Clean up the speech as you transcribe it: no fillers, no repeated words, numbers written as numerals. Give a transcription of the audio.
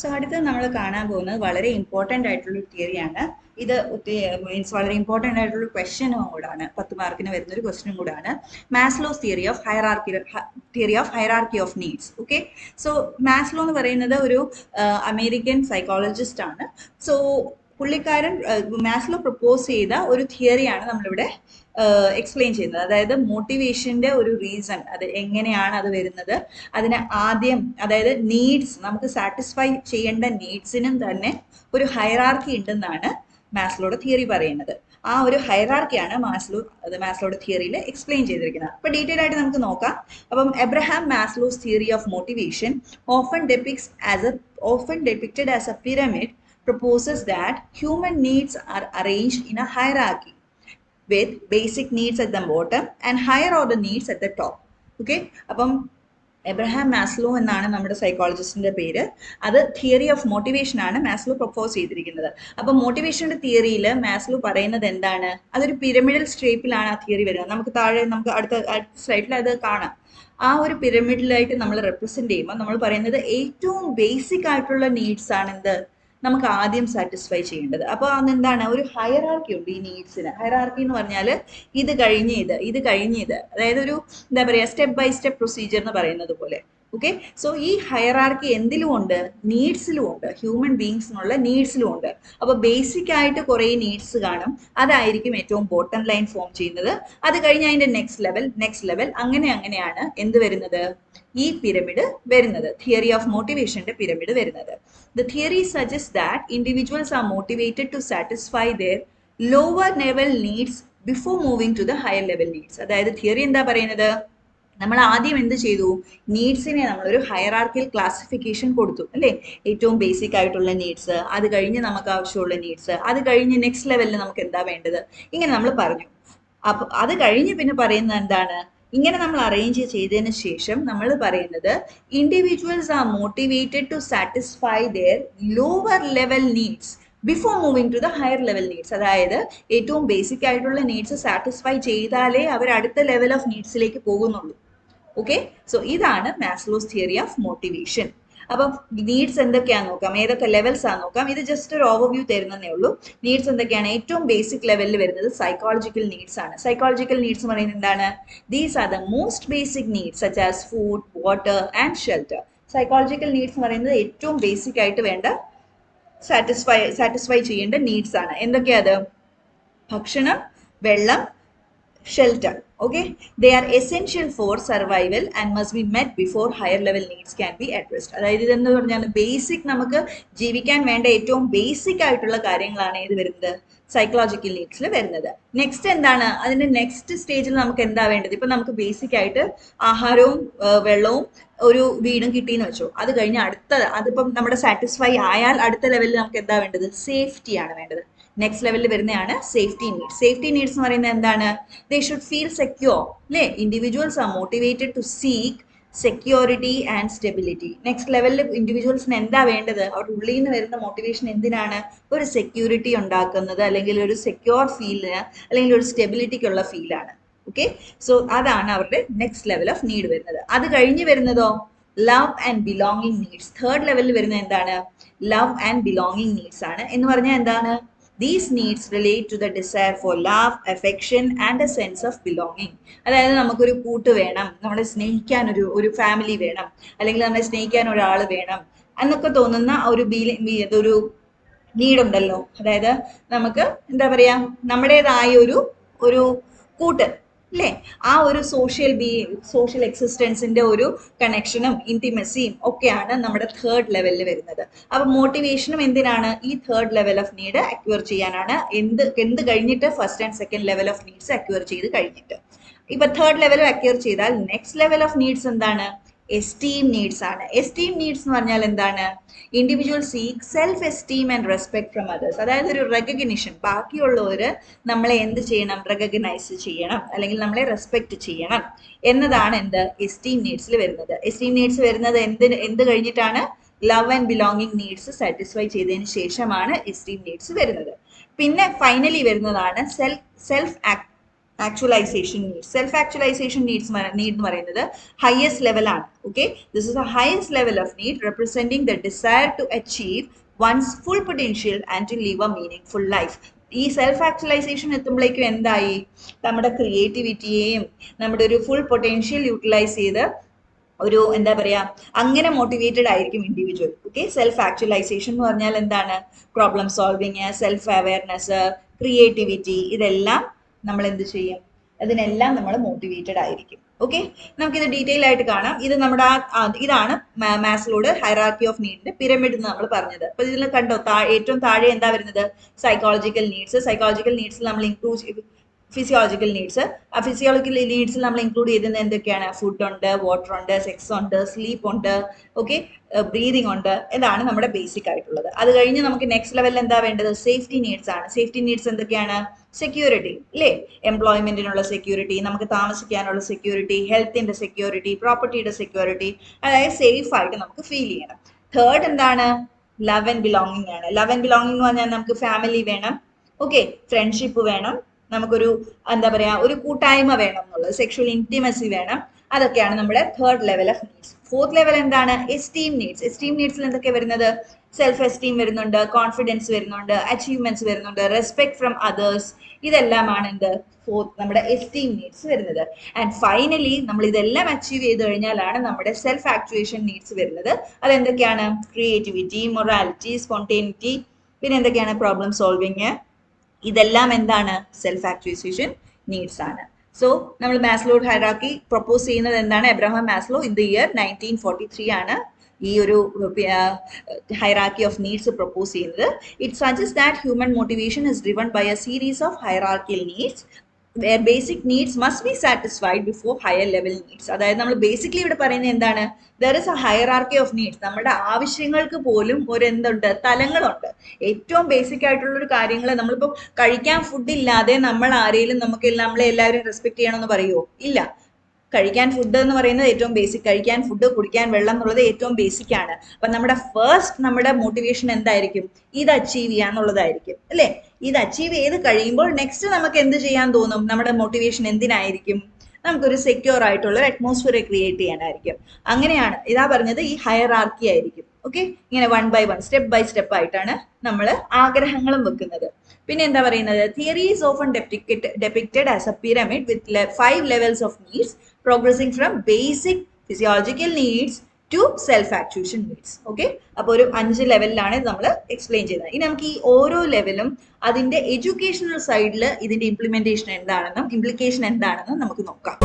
So അടുത്തത് നമ്മൾ കാണാൻ പോകുന്നത് വളരെ ഇമ്പോർട്ടൻ്റ് ആയിട്ടുള്ള തിയറിയാണ്. ഇത് മീൻസ് വളരെ ഇമ്പോർട്ടൻ്റ് ആയിട്ടുള്ള ക്വസ്റ്റ്യനും കൂടാണ്, 10 മാർക്കിന് വരുന്ന ഒരു ക്വസ്റ്റ്യനും കൂടാണ്. Maslow's theory of hierarchy of needs. Okay, so Maslow എന്ന് പറയുന്നത് ഒരു അമേരിക്കൻ സൈക്കോളജിസ്റ്റ് ആണ്. സോ പുള്ളിക്കാരൻ മാസ്ലോ പ്രപ്പോസ് ചെയ്ത ഒരു തിയറിയാണ് നമ്മളിവിടെ എക്സ്പ്ലെയിൻ ചെയ്യുന്നത്. അതായത് മോട്ടിവേഷന്റെ ഒരു റീസൺ, അത് എങ്ങനെയാണ് അത് വരുന്നത്, അതിന് ആദ്യം അതായത് നീഡ്സ്, നമുക്ക് സാറ്റിസ്ഫൈ ചെയ്യേണ്ട നീഡ്സിനും തന്നെ ഒരു ഹൈറാർക്കി ഉണ്ടെന്നാണ് മാസ്ലോയുടെ തിയറി പറയുന്നത്. ആ ഒരു ഹൈറാർക്കിയാണ് മാസ്ലോയുടെ തിയറിയിൽ എക്സ്പ്ലെയിൻ ചെയ്തിരിക്കുന്നത്. അപ്പൊ ഡീറ്റെയിൽ ആയിട്ട് നമുക്ക് നോക്കാം. അപ്പം Abraham Maslow's theory of motivation often depicted as a pyramid proposes that human needs are arranged in a hierarchy with basic needs at the bottom and higher order needs at the top. Okay, അപ്പം Abraham Maslow എന്നാണ് നമ്മുടെ സൈക്കോളജിസ്റ്റിന്റെ പേര്. അത് theory of motivation ആണ് Maslow propose ചെയ്തിരിക്കുന്നത്. അപ്പം മോട്ടിവേഷന്റെ തിയറിയിൽ Maslow പറയുന്നത് എന്താണ്, അതൊരു പിരമിഡൽ ഷേപ്പിലാണ് ആ തിയറി വരുന്നത്. നമുക്ക് അടുത്ത സ്ലൈഡിൽ അത് കാണാം. ആ ഒരു പിരമിഡിലായിട്ട് നമ്മൾ റെപ്രസെന്റ് ചെയ്യുമ്പോൾ നമ്മൾ പറയുന്നത് ഏറ്റവും ബേസിക് ആയിട്ടുള്ള നീഡ്സ് ആണ് എന്ത് നമുക്ക് ആദ്യം സാറ്റിസ്ഫൈ ചെയ്യേണ്ടത്. അപ്പോൾ അതെന്താണ്, ഒരു ഹയറാർക്കി ഉണ്ട് ഈ നീഡ്സിന്. ഹയറാർക്കി എന്ന് പറഞ്ഞാൽ ഇത് കഴിഞ്ഞ് ഇത്, അതായത് ഒരു എന്താ പറയുക, സ്റ്റെപ്പ് ബൈ സ്റ്റെപ്പ് പ്രൊസീജിയർ എന്ന് പറയുന്നത് പോലെ. ഓക്കെ, സോ ഈ ഹയറാർക്കി എന്തിലും ഉണ്ട്, നീഡ്സിലും ഉണ്ട്, ഹ്യൂമൻ ബീങ്സിനുള്ള നീഡ്സിലും ഉണ്ട്. അപ്പോൾ ബേസിക് ആയിട്ട് കുറേ നീഡ്സ് കാണും, അതായിരിക്കും ഏറ്റവും ബോട്ടം ലൈൻ ഫോം ചെയ്യുന്നത്. അത് കഴിഞ്ഞ് അതിന്റെ നെക്സ്റ്റ് ലെവൽ അങ്ങനെയാണ് എന്ത് വരുന്നത്, ഈ പിരമിഡ് വരുന്നത്, തിയറി ഓഫ് മോട്ടിവേഷന്റെ പിരമിഡ് വരുന്നത്. The theory suggests that individuals are motivated to satisfy their lower level needs before moving to the higher level needs. അതായത് തിയറി എന്താ പറയുന്നത്, നമ്മൾ ആദ്യം എന്ത് ചെയ്തു, നീഡ്സിനെ നമ്മളൊരു ഹയറാർക്കിയൽ ക്ലാസിഫിക്കേഷൻ കൊടുത്തു അല്ലേ. ഏറ്റവും ബേസിക് ആയിട്ടുള്ള നീഡ്സ്, അത് കഴിഞ്ഞ് നമുക്ക് ആവശ്യമുള്ള നീഡ്സ്, അത് കഴിഞ്ഞ് നെക്സ്റ്റ് ലെവലിൽ നമുക്ക് എന്താ വേണ്ടത്, ഇങ്ങനെ നമ്മൾ പറഞ്ഞു. അപ്പൊ അത് കഴിഞ്ഞ് പിന്നെ പറയുന്നത് എന്താണ്, ഇങ്ങനെ നമ്മൾ അറേഞ്ച് ചെയ്തതിന് ശേഷം നമ്മൾ പറയുന്നത് individuals are motivated to satisfy their lower level needs before moving to the higher level needs. അതായത് ഏറ്റവും ബേസിക് ആയിട്ടുള്ള നീഡ്സ് സാറ്റിസ്ഫൈ ചെയ്താലേ അവർ അടുത്ത ലെവൽ ഓഫ് നീഡ്സിലേക്ക് പോകുന്നുള്ളൂ. ഓക്കെ, സോ ഇതാണ് മാസ്ലോസ് തിയറി ഓഫ് മോട്ടിവേഷൻ. അപ്പം നീഡ്സ് എന്തൊക്കെയാന്ന് നോക്കാം, ഏതൊക്കെ ലെവൽസ് ആണെന്ന് നോക്കാം. ഇത് ജസ്റ്റ് ഒരു ഓവർവ്യൂ തരുന്നതേ ഉള്ളൂ. നീഡ്സ് എന്തൊക്കെയാണ്, ഏറ്റവും ബേസിക് ലെവലിൽ വരുന്നത് സൈക്കോളജിക്കൽ നീഡ്സ് ആണ്. സൈക്കോളജിക്കൽ നീഡ്സ് പറയുന്നത് എന്താണ്, these are the most basic needs such as food, water and shelter. Psychological needs എന്ന് പറയുന്നത് ഏറ്റവും ബേസിക് ആയിട്ട് വേണ്ട സാറ്റിസ്ഫൈ ചെയ്യേണ്ട നീഡ്സ് ആണ്. എന്തൊക്കെയാ അത്, ഭക്ഷണം, വെള്ളം, shelter. Okay, they are essential for survival and must be met before higher level needs can be addressed. അതായത് ഇതെന്ന് പറഞ്ഞാൽ ബേസിക്, നമുക്ക് ജീവിക്കാൻ വേണ്ട ഏറ്റവും ബേസിക് ആയിട്ടുള്ള കാര്യങ്ങളാണ് ഏത് വരുന്നത്, സൈക്കോളജിക്കൽ നീഡ്സിൽ വരുന്നത്. നെക്സ്റ്റ് എന്താണ്, അതിന്റെ നെക്സ്റ്റ് സ്റ്റേജിൽ നമുക്ക് എന്താ വേണ്ടത്, ഇപ്പൊ നമുക്ക് ബേസിക് ആയിട്ട് ആഹാരവും വെള്ളവും ഒരു വീടും കിട്ടിയെന്ന് വെച്ചോ. അത് കഴിഞ്ഞ് അതിപ്പം നമ്മുടെ സാറ്റിസ്ഫൈ ആയാൽ അടുത്ത ലെവലിൽ നമുക്ക് എന്താ വേണ്ടത്, സേഫ്റ്റി ആണ് വേണ്ടത്. നെക്സ്റ്റ് ലെവലിൽ വരുന്നതാണ് സേഫ്റ്റി നീഡ്സ്. സേഫ്റ്റി നീഡ്സ് എന്ന് പറയുന്നത് എന്താണ്, ദേ ഷുഡ് ഫീൽ സെക്യൂർ അല്ലേ. Individuals are motivated to seek security and stability. Next ലെവലിൽ ഇൻഡിവിജ്വൽസിന് എന്താ വേണ്ടത്, അവരുടെ ഉള്ളിൽ നിന്ന് വരുന്ന മോട്ടിവേഷൻ എന്തിനാണ്, ഒരു സെക്യൂരിറ്റി ഉണ്ടാക്കുന്നത്, അല്ലെങ്കിൽ ഒരു സെക്യൂർ ഫീലിന്, അല്ലെങ്കിൽ ഒരു സ്റ്റെബിലിറ്റിക്കുള്ള ഫീലാണ്. ഓക്കെ, സോ അതാണ് അവരുടെ നെക്സ്റ്റ് ലെവൽ ഓഫ് നീഡ് വരുന്നത്. അത് കഴിഞ്ഞ് വരുന്നതോ love and belonging needs. Third ലെവലിൽ വരുന്നത് എന്താണ്, ലവ് ആൻഡ് ബിലോങ്ങിങ് നീഡ്സ് ആണ്. എന്ന് പറഞ്ഞാൽ എന്താണ്, these needs relate to the desire for love, affection and a sense of belonging. അതായത് നമുക്കൊരു കൂട്ട് വേണം, നമ്മളെ സ്നേഹിക്കാൻ ഒരു ഫാമിലി വേണം, അല്ലെങ്കിൽ നമ്മളെ സ്നേഹിക്കാൻ ഒരാൾ വേണം എന്നൊക്കെ തോന്നുന്ന ഒരു നീഡ് ഉണ്ടല്ലോ. അതായത് നമുക്ക് എന്താ പറയാ, നമ്മുടേതായ ഒരു കൂട്ട് അല്ലേ, ആ ഒരു സോഷ്യൽ എക്സിസ്റ്റൻസിന്റെ ഒരു കണക്ഷനും ഇന്റിമസിയും ഒക്കെയാണ് നമ്മുടെ തേർഡ് ലെവലിൽ വരുന്നത്. അപ്പൊ മോട്ടിവേഷനും എന്തിനാണ്, ഈ third level of need acquire ചെയ്യാനാണ്. എന്ത് കഴിഞ്ഞിട്ട്, first and second level of needs acquire ചെയ്ത് കഴിഞ്ഞിട്ട്. ഇപ്പൊ തേർഡ് ലെവൽ അക്വയർ ചെയ്താൽ നെക്സ്റ്റ് ലെവൽ ഓഫ് നീഡ്സ് എന്താണ്, എസ്റ്റീം നീഡ്സ് ആണ്. എസ്റ്റീം നീഡ്സ് എന്ന് പറഞ്ഞാൽ എന്താണ്, individual seek self esteem and respect from others. അതായത് ഒരു റെക്കഗ്നിഷൻ, ബാക്കിയുള്ളവർ നമ്മളെ എന്ത് ചെയ്യണം, റെക്കഗ്നൈസ് ചെയ്യണം, അല്ലെങ്കിൽ നമ്മളെ റെസ്പെക്ട് ചെയ്യണം എന്നതാണ് എന്ത്, എസ്റ്റീം നീഡ്സിൽ വരുന്നത്. എസ്റ്റീം നീഡ്സ് വരുന്നത് എന്ത് കഴിഞ്ഞിട്ടാണ്, love and belonging needs satisfy ചെയ്തതിന് ശേഷമാണ് എസ്റ്റീം നീഡ്സ് വരുന്നത്. പിന്നെ ഫൈനലി വരുന്നതാണ് self actualization needs. Self actualization need എന്ന് പറയുന്നത് ഹയസ്റ്റ് ലെവൽ ആണ്. Okay, this is the highest level of need representing the desire to achieve one's full potential and to live a meaningful life. ഈ self actualization എത്തുമ്പോഴേക്കും എന്തായി, നമ്മുടെ ക്രിയേറ്റിവിറ്റിയെയും നമ്മുടെ ഒരു full potential utilise ചെയ്ത് ഒരു എന്താ പറയാ, അങ്ങനെ മോട്ടിവേറ്റഡ് ആയിരിക്കും ഇൻഡിവിജ്വൽ. ഓക്കെ, സെൽഫ് ആക്ച്വലൈസേഷൻ എന്ന് പറഞ്ഞാൽ എന്താണ്, problem solving, self awareness, creativity, ഇതെല്ലാം നമ്മൾ എന്ത് ചെയ്യും, അതിനെല്ലാം നമ്മൾ മോട്ടിവേറ്റഡ് ആയിരിക്കും. ഓക്കെ, നമുക്കിത് ഡീറ്റെയിൽ ആയിട്ട് കാണാം. ഇത് നമ്മുടെ ഇതാണ് മാസ്ലോയുടെ ഹൈറാർക്കി ഓഫ് നീഡിന്റെ പിരമിഡ് എന്ന് നമ്മൾ പറഞ്ഞത്. അപ്പൊ ഇതിൽ കണ്ടോ, ഏറ്റവും താഴെ എന്താ വരുന്നത്, സൈക്കോളജിക്കൽ നീഡ്സ്. സൈക്കോളജിക്കൽ നീഡ്സിൽ നമ്മൾ ഇൻക്ലൂഡ് ഫിസിയോളജിക്കൽ നീഡ്സ്. ആ ഫിസിയോളജിക്കൽ നീഡ്സിൽ നമ്മൾ ഇൻക്ലൂഡ് ചെയ്തിരുന്നത് എന്തൊക്കെയാണ്, ഫുഡ് ഉണ്ട്, വാട്ടർ ഉണ്ട്, സെക്സ് ഉണ്ട്, സ്ലീപ്പ് ഉണ്ട്, ഓക്കെ, ബ്രീതിങ് ഉണ്ട്. ഇതാണ് നമ്മുടെ ബേസിക് ആയിട്ടുള്ളത്. അത് കഴിഞ്ഞ് നമുക്ക് നെക്സ്റ്റ് ലെവലിൽ എന്താ വേണ്ടത്, സേഫ്റ്റി നീഡ്സ് ആണ്. സേഫ്റ്റി നീഡ്സ് എന്തൊക്കെയാണ്, സെക്യൂരിറ്റി അല്ലേ, എംപ്ലോയ്മെന്റിനുള്ള സെക്യൂരിറ്റി, നമുക്ക് താമസിക്കാനുള്ള സെക്യൂരിറ്റി, ഹെൽത്തിന്റെ സെക്യൂരിറ്റി, പ്രോപ്പർട്ടിയുടെ സെക്യൂരിറ്റി, അതായത് സേഫ് ആയിട്ട് നമുക്ക് ഫീൽ ചെയ്യണം. തേർഡ് എന്താണ്, ലവ് ആൻഡ് ബിലോങ്ങിങ് ആണ്. ലവ് ആൻഡ് ബിലോങ്ങിങ് എന്ന് പറഞ്ഞാൽ നമുക്ക് ഫാമിലി വേണം, ഓക്കെ, ഫ്രണ്ട്ഷിപ്പ് വേണം, നമുക്കൊരു എന്താ പറയാ ഒരു കൂട്ടായ്മ വേണം എന്നുള്ളത്, സെക്ഷൽ ഇന്റിമസി വേണം. അതൊക്കെയാണ് നമ്മുടെ third level of needs. Fourth level എന്താണ്, എസ്റ്റീം നീഡ്സ്. എസ്റ്റീം നീഡ്സിൽ എന്തൊക്കെ വരുന്നത്, സെൽഫ് എസ്റ്റീം വരുന്നുണ്ട്, കോൺഫിഡൻസ് വരുന്നുണ്ട്, അച്ചീവ്മെന്റ്സ് വരുന്നുണ്ട്, റെസ്പെക്ട് ഫ്രം അതേഴ്സ്. ഇതെല്ലാമാണ് എന്ത്, ഫോർത്ത് നമ്മുടെ എസ്റ്റീം നീഡ്സ് വരുന്നത്. ആൻഡ് ഫൈനലി നമ്മൾ ഇതെല്ലാം അച്ചീവ് ചെയ്ത് കഴിഞ്ഞാലാണ് നമ്മുടെ സെൽഫ് ആക്ച്വേഷൻ നീഡ്സ് വരുന്നത്. അതെന്തൊക്കെയാണ്, ക്രിയേറ്റിവിറ്റി, മൊറാലിറ്റി, സ്പോണ്ടേനിറ്റി, പിന്നെ എന്തൊക്കെയാണ്, പ്രോബ്ലം സോൾവിങ്. ഇതെല്ലാം എന്താണ്, സെൽഫ് ആക്ച്വലൈസേഷൻ നീഡ്സ് ആണ്. സോ നമ്മൾ മാസ്ലോഡ് ഹൈറാർക്കി പ്രൊപ്പോസ് ചെയ്യുന്നത് എന്താണ്, Abraham Maslow in the year 1943 ആണ് ഈ ഒരു ഹൈറാർക്കി ഓഫ് നീഡ്സ് പ്രൊപ്പോസ് ചെയ്യുന്നത്. It suggest that human motivation is driven by a series of hierarchical needs where basic needs must be satisfied before higher level needs. അതായത് നമ്മൾ basically ഇവിടെ പറയുന്നത് എന്താണ്, there is a hierarchy of needs. നമ്മുടെ ആവശ്യങ്ങൾക്ക് പോലും ഒരു എന്തുണ്ട്, തലങ്ങളുണ്ട്. ഏറ്റവും ബേസിക് ആയിട്ടുള്ള ഒരു കാര്യങ്ങൾ, നമ്മളിപ്പോൾ കഴിക്കാൻ ഫുഡ് ഇല്ലാതെ നമ്മൾ ആരെയും നമ്മളെ എല്ലാവരും റെസ്പെക്ട് ചെയ്യണമെന്ന് പറയുമോ, ഇല്ല. കഴിക്കാൻ ഫുഡ് എന്ന് പറയുന്നത് ഏറ്റവും ബേസിക്, കഴിക്കാൻ ഫുഡ്, കുടിക്കാൻ വെള്ളം എന്നുള്ളത് ഏറ്റവും ബേസിക് ആണ്. അപ്പൊ നമ്മുടെ ഫസ്റ്റ് നമ്മുടെ മോട്ടിവേഷൻ എന്തായിരിക്കും, ഇത് അച്ചീവ് ചെയ്യാന്നുള്ളതായിരിക്കും അല്ലെ. ഇത് അച്ചീവ് ചെയ്ത് കഴിയുമ്പോൾ നെക്സ്റ്റ് നമുക്ക് എന്ത് ചെയ്യാൻ തോന്നും, നമ്മുടെ മോട്ടിവേഷൻ എന്തിനായിരിക്കും, നമുക്കൊരു സെക്യൂർ ആയിട്ടുള്ള ഒരു അറ്റ്മോസ്ഫിയർ ക്രിയേറ്റ് ചെയ്യാനായിരിക്കും. അങ്ങനെയാണ് ഇതാ പറഞ്ഞത്, ഈ ഹയറാർക്കി ആയിരിക്കും. ഓക്കെ, ഇങ്ങനെ one by one, step by step ആയിട്ടാണ് നമ്മൾ ആഗ്രഹങ്ങളും വെക്കുന്നത്. പിന്നെ എന്താ പറയുന്നത്, theory is often depicted as a pyramid with 5 levels of needs progressing from basic physiological needs to self actuation needs. Okay, അപ്പോൾ ഒരു 5 ലെവലിലാണ് നമ്മൾ എക്സ്പ്ലെയിൻ ചെയ്യുന്നത്. ഇനി നമുക്ക് ഈ ഓരോ ലെവലും അതിന്റെ എഡ്യൂക്കേഷണൽ സൈഡിൽ ഇതിന്റെ ഇംപ്ലിമെന്റേഷൻ എന്താണെന്നും ഇംപ്ലിക്കേഷൻ എന്താണെന്നും നമുക്ക് നോക്കാം.